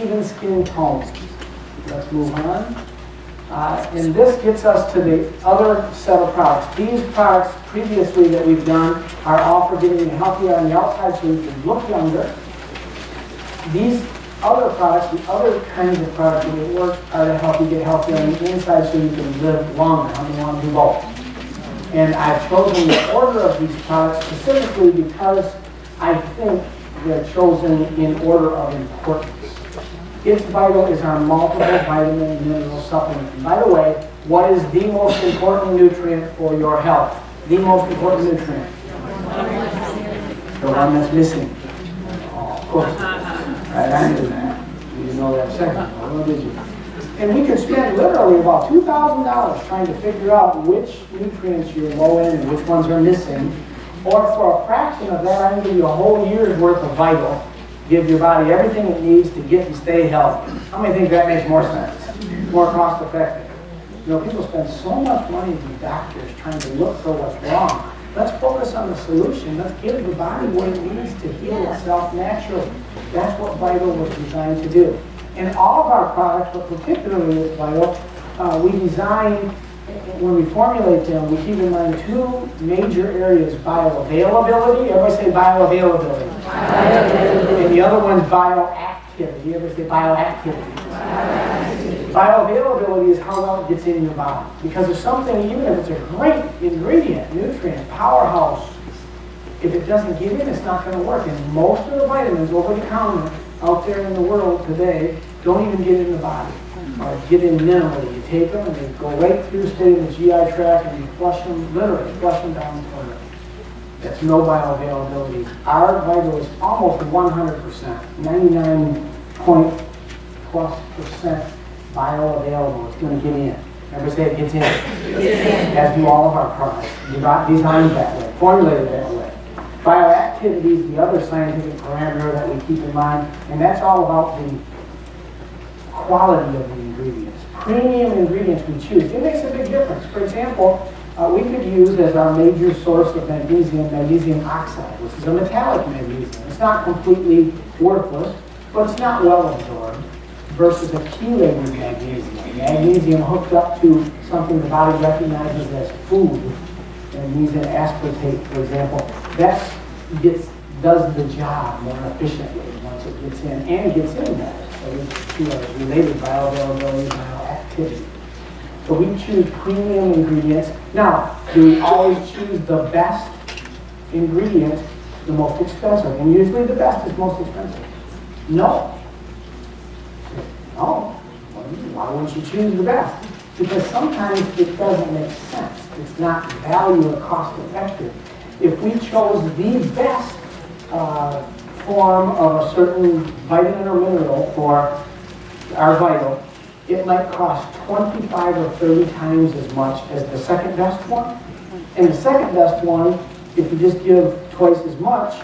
even skin tones. Let's move on. And this gets us to the other set of products. These products previously that we've done are all for getting you healthier on the outside so you can look younger. These other products, the other kinds of products that work are to help you get healthier on the inside so you can live longer. How many want to do both? And I've chosen the order of these products specifically because I think they're chosen in order of importance. It's Vital is our multiple vitamin and mineral supplement. And by the way, what is the most important nutrient for your health? The most important nutrient? The one that's missing. Oh, of course. Right, I knew that. You didn't know that second. What did you? And we could spend literally about $2,000 trying to figure out which nutrients you're low in and which ones are missing. Or for a fraction of that, I can give you a whole year's worth of Vital. Give your body everything it needs to get and stay healthy. How many think that makes more sense? More cost effective. You know, people spend so much money with doctors trying to look for what's wrong. Let's focus on the solution. Let's give the body what it needs to heal itself naturally. That's what Vital was designed to do. And all of our products, but particularly with Vital, we design, when we formulate them, we keep in mind two major areas: bioavailability. Everybody say bioavailability. And the other one's bioactivity. Everybody say bioactivity. Bioavailability is how well it gets in your body. Because if something, even if it's a great ingredient, nutrient, powerhouse, if it doesn't get in, it's not going to work. And most of the vitamins over the counter out there in the world today don't even get in the body. Or get in minimally. You take them and they go right through, stay in the GI tract, and you flush them, literally flush them down the toilet. That's no bioavailability. Our Vital is almost 100%, 99+ % bioavailable. It's going to get in. Everybody say it gets in. As do all of our products. Designed that way, formulated that way. Bioactivity is the other scientific parameter that we keep in mind, and that's all about the quality of the ingredients. Premium ingredients we choose. It makes a big difference. For example, we could use as our major source of magnesium oxide, which is a metallic magnesium. It's not completely worthless, but it's not well absorbed, versus a chelated magnesium. Magnesium hooked up to something the body recognizes as food, magnesium aspartate, for example, that does the job more efficiently once it gets in, and gets in better. So these two are related: bioavailability and bioactivity. So we choose premium ingredients. Now, do we always choose the best ingredient, the most expensive? And usually the best is most expensive. No. No. Why wouldn't you choose the best? Because sometimes it doesn't make sense. It's not value or cost effective. If we chose the best form of a certain vitamin or mineral for our Vital, it might cost 25 or 30 times as much as the second best one. And the second best one, if you just give twice as much,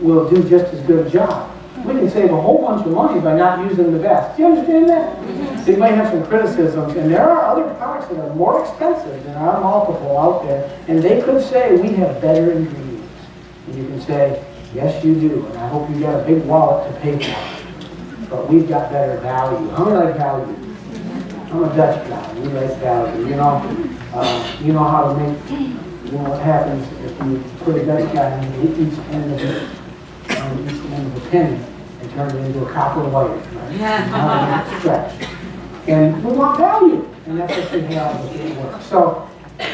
will do just as good a job. We can save a whole bunch of money by not using the best. Do you understand that? So you might have some criticisms, and there are other products that are more expensive than our multiple out there, and they could say we have better ingredients. And you can say, yes, you do, and I hope you got a big wallet to pay for it. But we've got better value. How many like value? I'm a Dutch guy. We like value. You know how to make. You know what happens if you put a Dutch guy on each end of it. On each end of a penny and turn it into a copper wire, right? Stretch. And we want value, and that's what we have with it works. So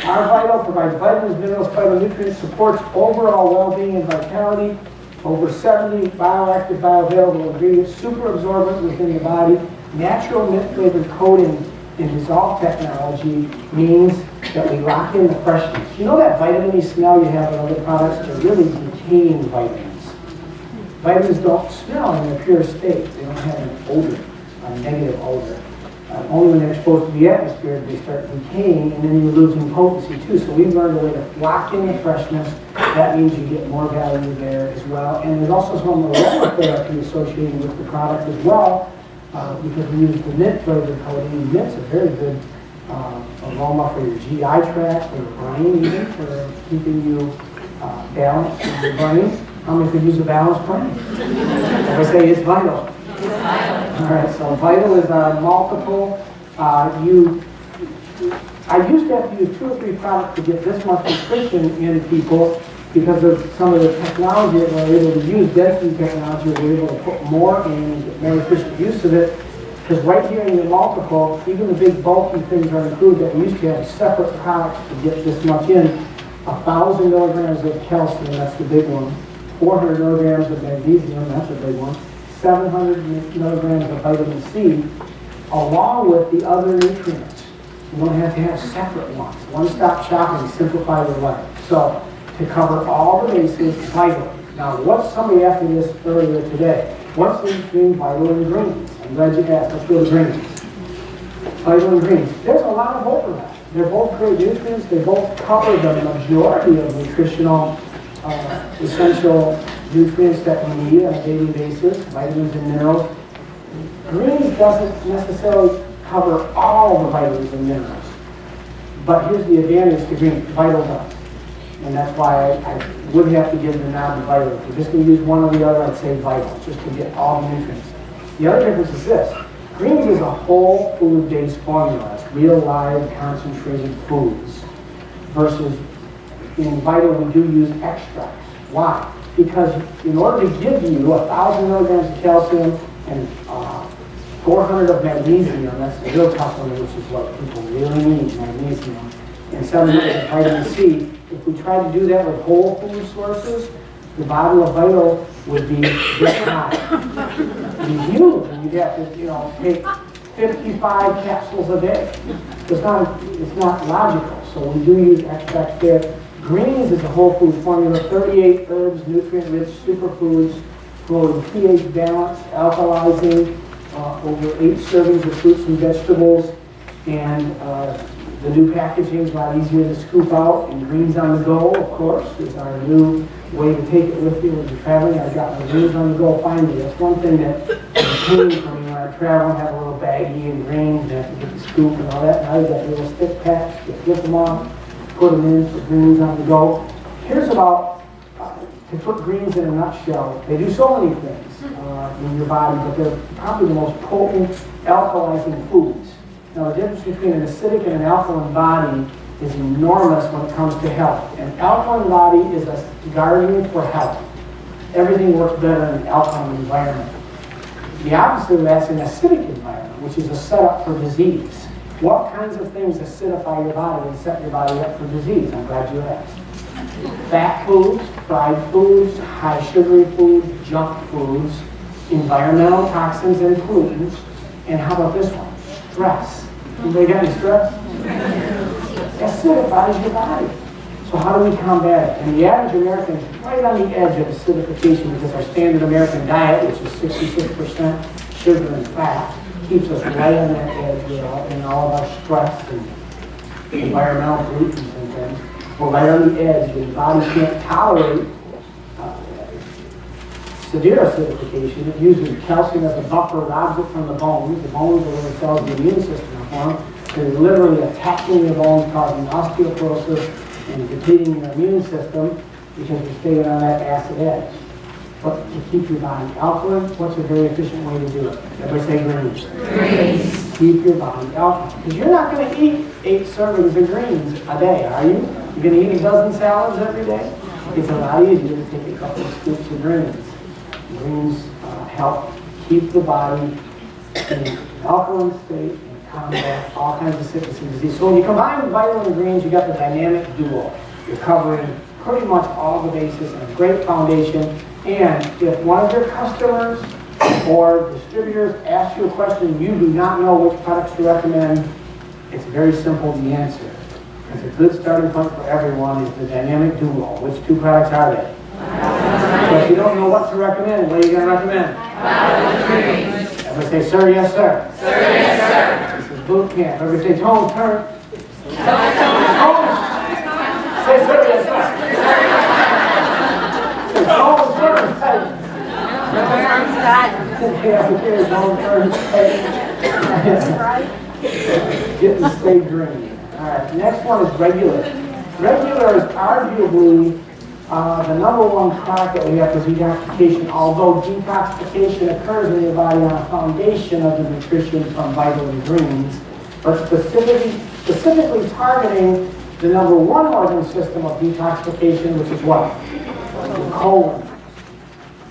our Vital provides vitamins, minerals, phytonutrients, supports overall well-being and vitality, over 70 bioactive, bioavailable ingredients, super absorbent within the body, natural mint-flavored coating and dissolve technology means that we lock in the freshness. You know that vitamin-y smell you have in other products? They're really decaying vitamins. Vitamins don't smell in their pure state. They don't have an odor, a negative odor. Only when they're exposed to the atmosphere do they start decaying, and then you're losing potency too. So we've learned a way to lock in the freshness. That means you get more value there as well. And there's also some aromatherapy associated with the product as well, because we use the mint flavored coating. Mint's a very good aroma for your GI tract, for your brain, even for keeping you balanced in your brain. How many could use a balanced brain? I say it's vital. All right, so vital is our multiple. I used to have to use 2 or 3 products to get this much nutrition in people because of some of the technology that we're able to use, density technology, we're able to put more in and get more efficient use of it. Because right here in your multiple, even the big bulky things are included that we used to have separate products to get this much in. 1,000 milligrams of calcium, that's the big one. 400 milligrams of magnesium, that's a big one. 700 milligrams of vitamin C, along with the other nutrients. You don't have to have separate ones. One-stop shopping, simplify your life. So, to cover all the bases, vital. Now, what's somebody asked me this earlier today? What's the difference between vital and greens? I'm glad you asked. Let's go to greens. Vital and greens. There's a lot of overlap. They're both great nutrients. They both cover the majority of nutritional essential nutrients that we need on a daily basis, vitamins and minerals. Greens doesn't necessarily cover all the vitamins and minerals. But here's the advantage to greens. Vital does. And that's why I would have to give the nod to vital. If we're just going to use one or the other, I'd say vital, just to get all the nutrients. The other difference is this. Greens is a whole food-based formula. It's real, live, concentrated foods. Versus in vital, we do use extracts. Why? Because in order to give you 1,000 milligrams of calcium and 400 of magnesium, that's the real tough one, which is what people really need, magnesium, and 700 of vitamin C. If we try to do that with whole food sources, the bottle of vital would be this high. It'd be huge, and you'd have to, take 55 capsules a day. It's not logical, so we do use extracts there. Greens is a whole food formula, 38 herbs, nutrient-rich superfoods, promoting pH balance, alkalizing, over 8 servings of fruits and vegetables, and the new packaging is a lot easier to scoop out. And greens on the go, of course, is our new way to take it with you when you're traveling. I've got my greens on the go finally. That's one thing that is a pain for me when I travel and have a little baggie and greens and have to get the scoop and all that. Now you got little stick packs, you get them off, put them in for greens on the go. Here's about, to put greens in a nutshell, they do so many things in your body, but they're probably the most potent alkalizing foods. Now the difference between an acidic and an alkaline body is enormous when it comes to health. An alkaline body is a guardian for health. Everything works better in an alkaline environment. The opposite of that's an acidic environment, which is a setup for disease. What kinds of things acidify your body and set your body up for disease? I'm glad you asked. Fat foods, fried foods, high sugary foods, junk foods, environmental toxins and pollutants, and how about this one? Stress. Anybody got any stress? Acidifies your body. So how do we combat it? And the average American is right on the edge of acidification because our standard American diet, which is 66% sugar and fat, keeps us right on that edge in all of our stress and environmental pollutants and things. We're right on the edge, and the body can't tolerate severe acidification. It uses calcium as a buffer, robs it from the bones. The bones are where it tells the immune system to form. They're literally attacking the bones, causing osteoporosis and depleting your immune system because you're staying on that acid edge. But to keep your body alkaline, what's a very efficient way to do it? Everybody say greens. Greens. Keep your body alkaline. Because you're not going to eat 8 servings of greens a day, are you? You're going to eat a dozen salads every day? It's a lot easier to take a couple of scoops of greens. Greens help keep the body in an alkaline state and combat all kinds of sickness and disease. So when you combine vital and greens, you got the dynamic duo. You're covering pretty much all the bases and a great foundation. And if one of your customers or distributors asks you a question you do not know which products to recommend, it's very simple to answer. It's a good starting point for everyone is the dynamic duo. Which 2 products are they? So if you don't know what to recommend, what are you going to recommend? Everybody say, sir, yes, sir. Sir, yes, sir. This is Bootcamp. Everybody say, Tone, turn. Tone. Say, sir, yes, sir. Say, Tone, turn. Get the stay green. All right, next one is regular. Regular is arguably The number one product that we have is detoxification, although detoxification occurs in your body on a foundation of the nutrition from vitamin greens, but specifically targeting the number one organ system of detoxification, which is what? The colon.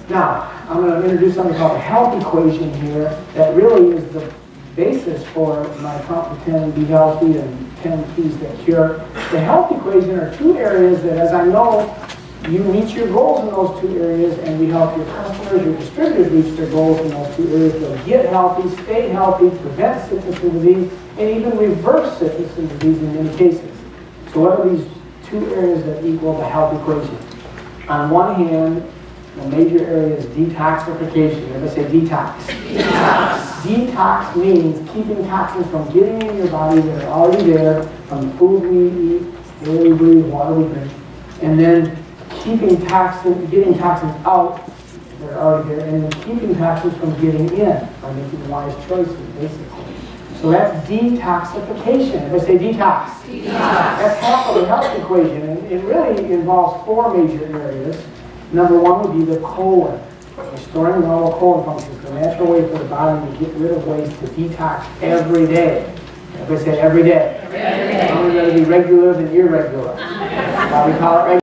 Now, I'm going to introduce something called the health equation here that really is the basis for my Count to 10, Be Healthy, and 10 Keys That Cure. The health equation are two areas that, as I know, you reach your goals in those two areas, and we help your customers, your distributors reach their goals in those two areas. They'll get healthy, stay healthy, prevent sickness and disease, and even reverse sickness and disease in many cases. So what are these two areas that equal the health equation? On one hand, the major area is detoxification. Everybody say detox. Detox. Detox means keeping toxins from getting in your body that are already there from the food we eat, air we breathe, water we drink, and then getting toxins out that are already there, and then keeping toxins from getting in by making wise choices, basically. So that's detoxification. Everybody say detox. Detox. That's half of the health equation, and it really involves four major areas. Number one would be the colon. Restoring normal colon functions, the natural way for the body to get rid of waste to detox every day. Everybody say every day. Every day. Only going to be regular than irregular. We call it regular.